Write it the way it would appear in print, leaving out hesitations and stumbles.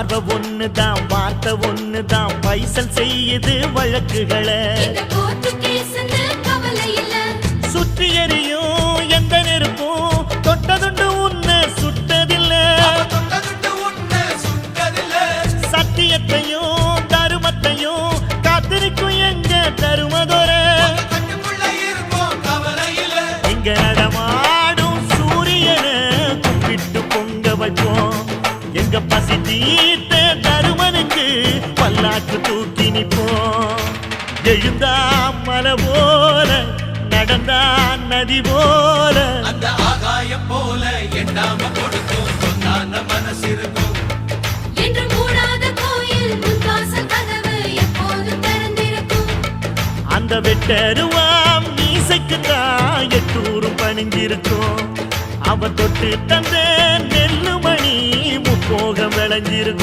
பார்வை ஒண்ணுதான் வார்த்தை ஒண்ணுதான் பைசல் செய்யுது வழக்குகளை சுற்றி எறியும் எந்த நெருப்பும் தொட்டதுண்டு உன்னை சுட்டதில்லை சத்தியத்தையும் தருமத்தையும் காத்திருக்கும் எங்க தருமதொர இங்க நடமாடும் சூரியனை கும்பிட்டு பொங்க வைப்போம் எங்க பசி தீர்த்த தருமனுக்கு பல்லாக்கு தூக்கி நிற்போம் எழுந்தா மலை போல நடந்தா நதி போல அந்த ஆகாயம் போல எண்ணாம கொடுக்கும் சொன்னான மனசு இருக்கும் என்று மூடாத கோயில் முன்வாசல் கதவு எப்போதும் திறந்திருக்கும் அந்த வெட்டருவாம் மீசைக்குத்தான் எட்டூரும் பணிஞ்சிருக்கும் அவ தொட்டு தந்த நெல்லுமணி முப்போகம் விளைஞ்சிருக்கும்